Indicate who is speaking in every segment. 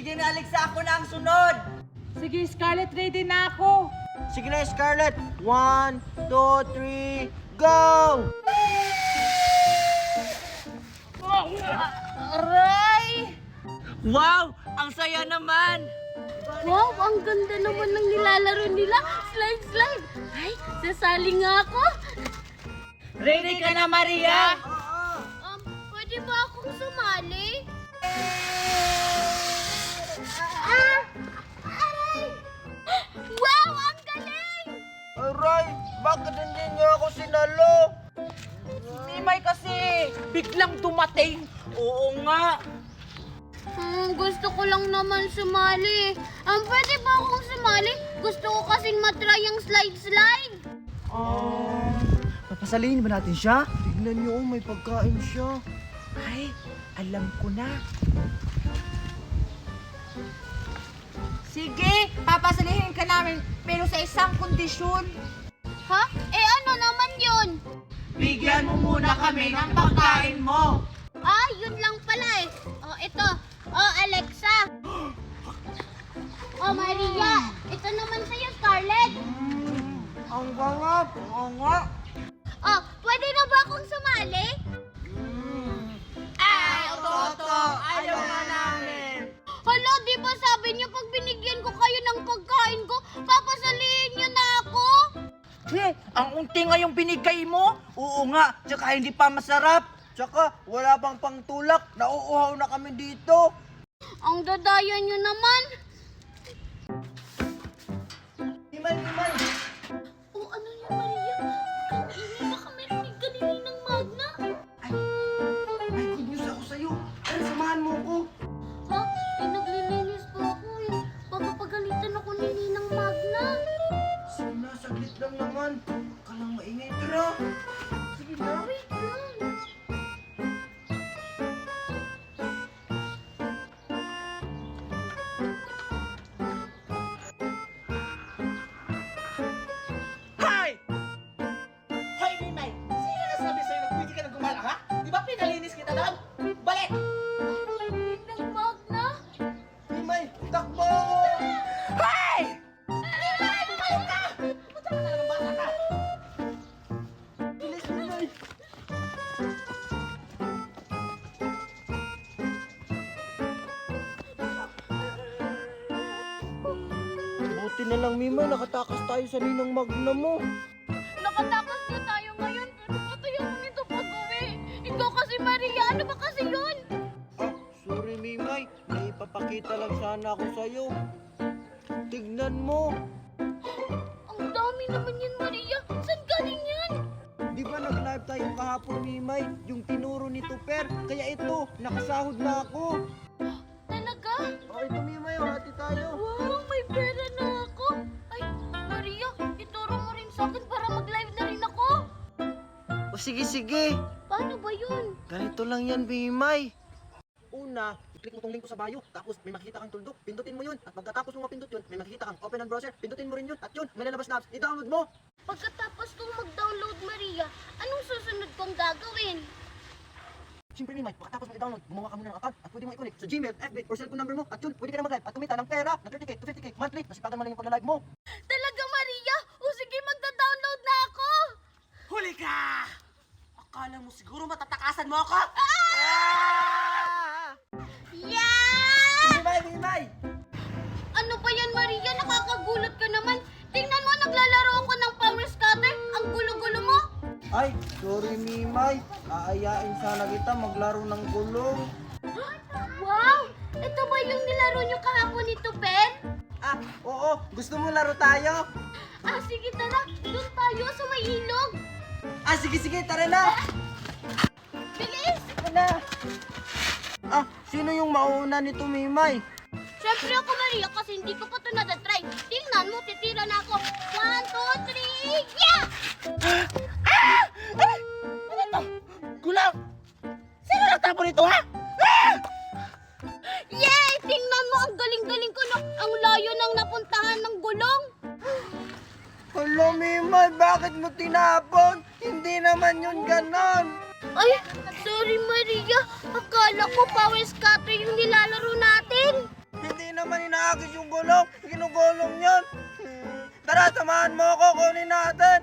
Speaker 1: Sige na, Alexa, ako na ang sunod.
Speaker 2: Sige, Scarlett, ready na ako.
Speaker 3: Sige na, Scarlett. 1, 2, 3, go!
Speaker 2: Aray!
Speaker 1: Wow! Ang saya naman!
Speaker 4: Wow, ang ganda naman ng nilalaro nila. Slide, slide. Ay, sasali nga ako.
Speaker 1: Ready ka na, Maria?
Speaker 4: Pwede ba akong sumali? Aray! Wow, ang galing!
Speaker 3: Aray, bakit hindi niyo ako sinalo?
Speaker 1: Mimay kasi biglang dumating. Oo nga.
Speaker 4: Gusto ko lang naman sumali. Pwede ba akong sumali? Gusto ko kasing matry yung slide-slide.
Speaker 3: Papasalihin ba natin siya? Tignan niyo, may pagkain siya.
Speaker 1: Ay, alam ko na. Sige, papasalihin ka namin pero sa isang kondisyon.
Speaker 4: Ha? Eh ano naman yun?
Speaker 1: Bigyan mo muna kami ng pagkain mo.
Speaker 4: Yun lang pala eh. Ito. Alexa. Maria. Ito naman sa'yo, Scarlett.
Speaker 3: Ang bangat! Oo nga!
Speaker 4: Pwede na ba akong sumali?
Speaker 1: Ay, Toto, ayaw na namin.
Speaker 4: Hala, di ba sabi niyo pag binigyan ko kayo ng pagkain ko, papasalihin niyo na ako?
Speaker 1: Ang unti nga yung binigay mo. Oo nga, tsaka hindi pa masarap.
Speaker 3: Tsaka, wala bang pangtulak? Nauuhaw na kami dito.
Speaker 4: Ang dadaya niyo naman.
Speaker 3: Himay!
Speaker 4: Ano niyo, Maria? Kanina baka meron ganinin ng Magna.
Speaker 3: May good news ako sa'yo. Ay, samahan mo ko.
Speaker 4: Ha? Naglilinis po ako eh. Baka pagalitan ako ni Ninang Magna.
Speaker 3: Sige na, saglit lang naman. Kalang maingay, tara. Sige na.
Speaker 4: Wait lang.
Speaker 1: Hay! Hoy, Mimay! Sino nasabi sa'yo na pwede ka na gumala, ha? Di ba pinalinis kita doon? Balik!
Speaker 4: Ninang Magna?
Speaker 3: Himay, takbo!
Speaker 1: Hay! Mimay! Bumalik ka! Punta ka talagang bata ka!
Speaker 3: Bilis, Himay. Buti na lang, Mimay, nakatakas tayo sa ninang Magna mo.
Speaker 4: Nakatakas na tayo ngayon, pero patay ako nito pag-uwi. Ikaw kasi, Maria, ano ba kasi yun?
Speaker 3: Sorry, Mimay. May ipapakita lang sana ako sa'yo. Tignan mo.
Speaker 4: Ang dami naman yan, Maria. Saan galing yan?
Speaker 3: Di ba nag-live tayo kahapon, Mimay? Yung tinuro ni Tuper. Kaya ito, nakasahod na ako.
Speaker 4: Talaga?
Speaker 3: Ito, Mimay. Hati tayo.
Speaker 4: Wow, may pera na ako. Ay, Maria, ituro mo rin sa akin para mag-live na rin ako.
Speaker 3: O sige.
Speaker 4: Paano ba yun?
Speaker 3: Ganito lang yan, Mimay. Una, i-click mo tong link ko sa bio. Tapos may makikita kang tuldok. Pindutin mo yun. At pagkatapos mo mapindot yun, may makikita kang open on browser. Pindutin mo rin yun. At yun, may lalabas na apps. I-download mo.
Speaker 4: Pagkatapos kong mag-download, Maria, anong susunod kong gagawin?
Speaker 3: Siyempre, Mimay, pagkatapos mo i-download, gumawa ka muna ng account. At pwede mo i-connect sa Gmail, FB, or cellphone number mo. At yun, pwede ka na mag-live at kumita ng pera na 30k to 50k monthly. Nasipagan mo lang yung pagla-live mo.
Speaker 4: Talaga, Maria? O sige, magda-download na ako.
Speaker 1: Huli ka! Akala mo siguro matatakasan mo ako?
Speaker 4: Yeah!
Speaker 3: Mimay!
Speaker 4: Ano ba yan, Maria? Nakakagulat ka naman. Tingnan mo, naglalaro ako ng power scatter. Ang gulo-gulo mo.
Speaker 3: Ay, sorry, Mimay. Aayain sana kita maglaro ng gulong.
Speaker 4: Wow! Ito ba yung nilaro nyo kahapon ni Tupen?
Speaker 3: Oo. Gusto mo laro tayo?
Speaker 4: Sige, tara. Doon tayo sa may ilog.
Speaker 3: Sige, tara na.
Speaker 4: Bilis!
Speaker 3: Tara na. Sino yung mauuna nito, Mimay?
Speaker 4: Siyempre ako, Maria, kasi hindi ko pa ito natatry. Tingnan mo, titira na ako. 1, 2, 3, yeah!
Speaker 1: Ano to? Gulang! Sino nagtapo nito, ha?
Speaker 4: Yay! Tingnan mo, ang galing-galing ko, no? Ang layo nang napuntahan ng gulong.
Speaker 3: Hala, Mimay, bakit mo tinapon? Hindi naman yun ganon.
Speaker 4: Ay, sorry, Maria. Akala ko power scatter yung nilalaro natin.
Speaker 3: Hindi nagagis yung gulong. Ginugulong yan. Tara, samahan mo ako. Kunin natin.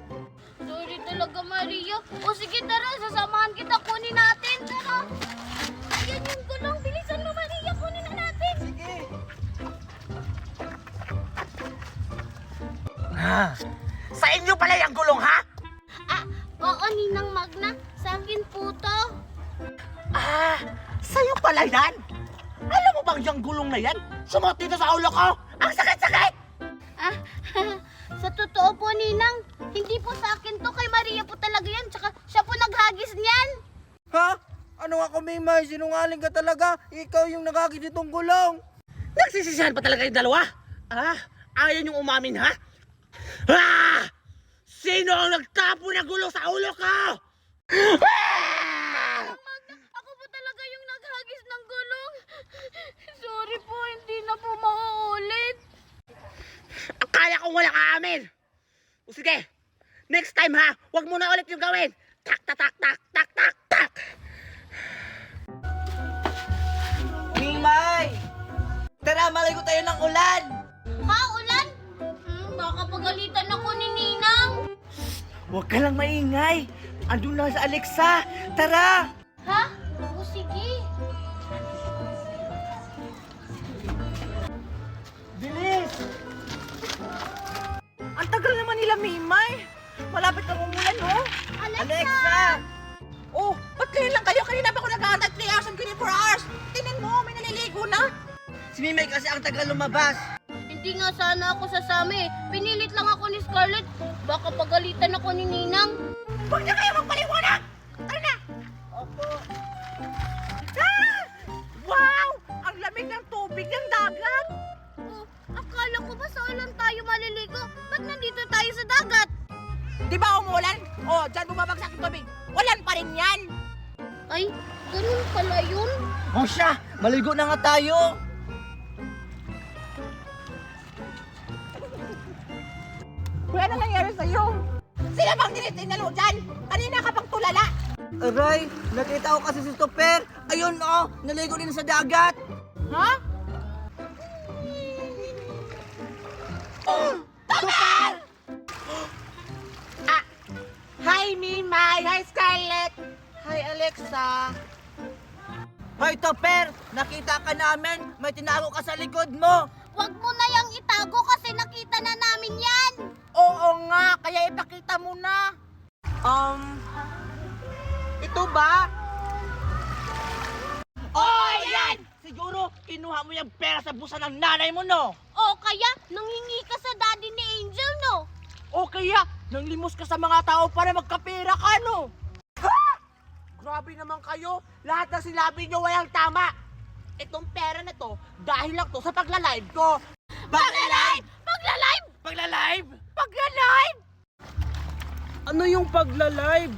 Speaker 4: Sorry talaga, Maria. O sige, tara, sasamahan kita. Kunin natin. Tara. Ayan yung gulong. Bilisan mo, Maria. Kunin na natin.
Speaker 3: Sige.
Speaker 1: Sa inyo pala yung gulong, ha?
Speaker 4: Ah, oo, Ninang Magna. Sa akin po to.
Speaker 1: Sa'yo pala yan? Alam mo bang yung gulong na yan? Sumot dito sa ulo ko! Ang sakit-sakit!
Speaker 4: Ah, sa totoo po, Ninang. Hindi po sa akin to. Kay Maria po talaga yan. Tsaka siya po naghagis niyan.
Speaker 3: Ha? Ano ako, Mimay? Sinungaling ka talaga. Ikaw yung nagagis itong gulong.
Speaker 1: Nagsisisihan pa talaga yung dalawa? Ayaw niyong umamin, ha? Sino ang nagtapo ng gulong sa ulo ko?
Speaker 4: Magna, ako po talaga yung naghagis ng gulong. Sorry po, hindi na po mauulit.
Speaker 1: Akala kong walang aamin. O sige, next time ha, wag mo na ulit yung gawin. Tak, tak, tak, tak, tak, tak, tak.
Speaker 3: Mimay! Tara, maligo tayo ng ulan.
Speaker 4: Ha, ulan? Baka pagalitan ako ni Ninang.
Speaker 1: Huwag ka lang maingay. Andun na sa Alexa. Tara!
Speaker 4: Ha? O sige.
Speaker 3: Bilis!
Speaker 1: Ang tagal naman nila, Mimay. Malapit na umulan, oh.
Speaker 3: Alexa!
Speaker 1: Oh, ba't kayo lang kayo? Kanina pa ako nag-aantay 3 hours and 24 hours. Tingnan mo, may naliligo na.
Speaker 3: Si Mimay kasi ang tagal lumabas.
Speaker 4: Hindi nga sana ako sasama eh. Pinilit lang ako ni Scarlett. Baka pagalitan ako ni Ninang.
Speaker 1: Huwag na kayo magpaliwanag! Tara na!
Speaker 3: Opo.
Speaker 1: Wow! Ang lamig ng tubig ng dagat!
Speaker 4: Oh, akala ko ba sa ulan tayo maliligo? Ba't nandito tayo sa dagat?
Speaker 1: Di ba umulan? Oh, dyan bumabagsak yung tubig. Ulan pa rin yan!
Speaker 4: Ay, ganun pala yun.
Speaker 3: O siya, maligo na nga tayo.
Speaker 1: Kuya, ano nangyari sa'yo? Sila bang tinitinalo dyan? Kanina ka pang tulala!
Speaker 3: Aray, nakita ko kasi si Topper. Ayun oh, naligo din sa dagat.
Speaker 1: Ha? Topper! Hi, Mimay! Hi, Scarlett! Hi, Alexa!
Speaker 3: Hoy Topper, nakita ka namin. May tinago ka sa likod mo.
Speaker 4: Huwag mo na yang itago kasi nakita na namin yan.
Speaker 1: Oo nga, kaya ipakita mo na. Ito ba? Oh, yan! Siguro, kinuha mo yung pera sa busa ng nanay mo, no?
Speaker 4: O kaya, nanghingi ka sa daddy ni Angel, no?
Speaker 1: O kaya, nanglimos ka sa mga tao para magkapera ka, no? Ha? Grabe naman kayo. Lahat ng sinabi nyo walang tama. Itong pera na to, dahil lang to sa pagla-live ko. Pagla-live!
Speaker 4: Pagla-live!
Speaker 1: Pagla-live! Pagla-live!
Speaker 3: Ano yung pagla-live?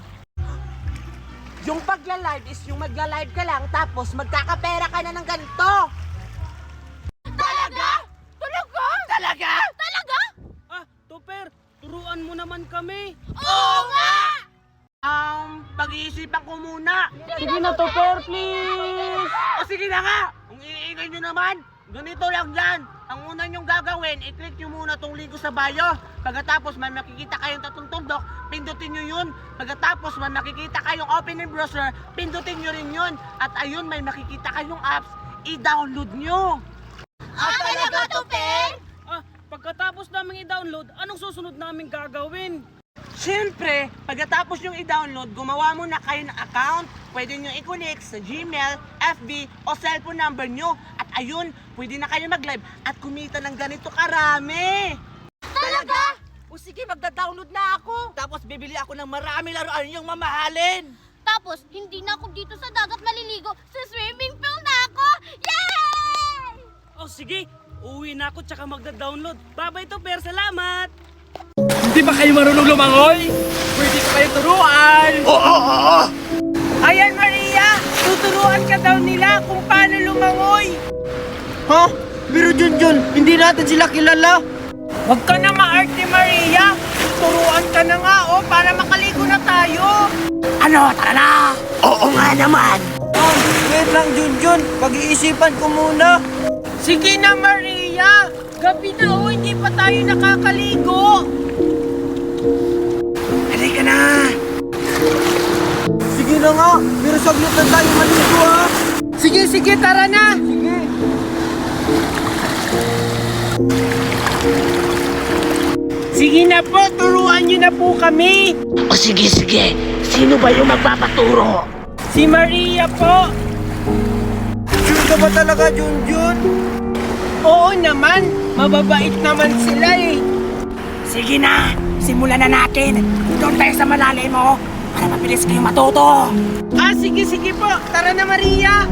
Speaker 1: Yung pagla-live is yung magla-live ka lang tapos magkakapera ka na ng ganito. Talaga? Talaga? Talaga?
Speaker 4: Talaga?
Speaker 3: Ah, Topper, turuan mo naman kami.
Speaker 1: Oo nga! Pag-iisipan ko muna.
Speaker 3: Sige na Topper, please.
Speaker 1: O sige na nga! Kung iingay nyo naman, ganito lang yan. Ang una nyong gagawin, i-click nyo muna tong link ko sa bio. Pagkatapos may makikita kayong tatlong tundok, pindutin nyo yun. Pagkatapos may makikita kayong open in browser, pindutin nyo rin yun. At ayun, may makikita kayong apps, i-download nyo.
Speaker 4: Talaga to, Per?
Speaker 3: Ah, pagkatapos namin i-download, anong susunod namin gagawin?
Speaker 1: Siyempre, pagkatapos yung i-download, gumawa muna kayo ng account. Pwede nyo i-connect sa Gmail, FB, o cellphone number nyo. At ayun, pwede na kayo mag-live at kumita ng ganito karami.
Speaker 4: Talaga?
Speaker 1: O sige, magda-download na ako. Tapos bibili ako ng marami laruan yung mamahalin.
Speaker 4: Tapos, hindi na ako dito sa dagat maliligo. Sa swimming pool na ako! Yay!
Speaker 3: Oh, sige. Uwi na ako tsaka magda-download. Bye-bye Topper, salamat!
Speaker 5: Di ba kayo marunong lumangoy? Pwede ko kayo turuan!
Speaker 1: Oo!
Speaker 5: Ayan Maria! Tuturuan ka daw nila kung paano lumangoy!
Speaker 3: Ha? Pero Junjun, hindi natin sila kilala.
Speaker 5: Huwag ka na maarte Maria! Turuan ka na nga para makaligo na tayo!
Speaker 1: Ano, tara na! Oo nga naman!
Speaker 3: Wait lang Junjun, pag-iisipan ko muna.
Speaker 5: Sige na, Maria! Gabi na oh, hindi pa tayo nakakaligo! Halika na!
Speaker 3: Sige na nga, pero saglit lang tayo maligo ha.
Speaker 5: Sige, tara na!
Speaker 3: Sige.
Speaker 5: Sige na po, turuan niyo na po kami!
Speaker 1: O sige. Sino ba yung magpapaturo?
Speaker 5: Si Maria po!
Speaker 3: Sure ka ba talaga, Junjun?
Speaker 5: Oo naman, mababait naman sila eh!
Speaker 1: Sige na, simulan na natin. Doon tayo sa malalim mo para mabilis kayong matuto.
Speaker 5: Ah, sige po, tara na Maria!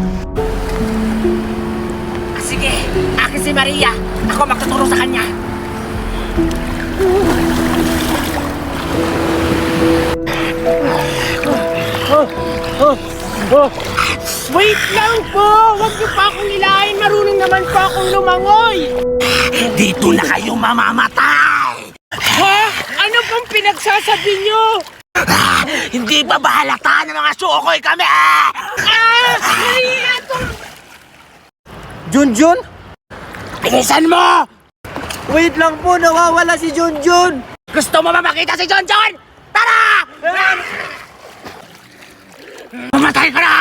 Speaker 1: Sige, akin si Maria. Ako magtuturo sa kanya.
Speaker 5: Wait lang po! Huwag niyo pa akong ilahin, marunong naman po akong lumangoy!
Speaker 1: Dito na kayo mamamatay!
Speaker 5: Ha? Ano pong pinagsasabi niyo?
Speaker 1: Hindi ba bahalata ng mga sukoy kami?
Speaker 5: Maria,
Speaker 3: Junjun?
Speaker 1: Bilisan mo!
Speaker 3: Wait lang po, nawawala si Junjun!
Speaker 1: Gusto mo ba makita si John John? Tara! Mamatay ka na!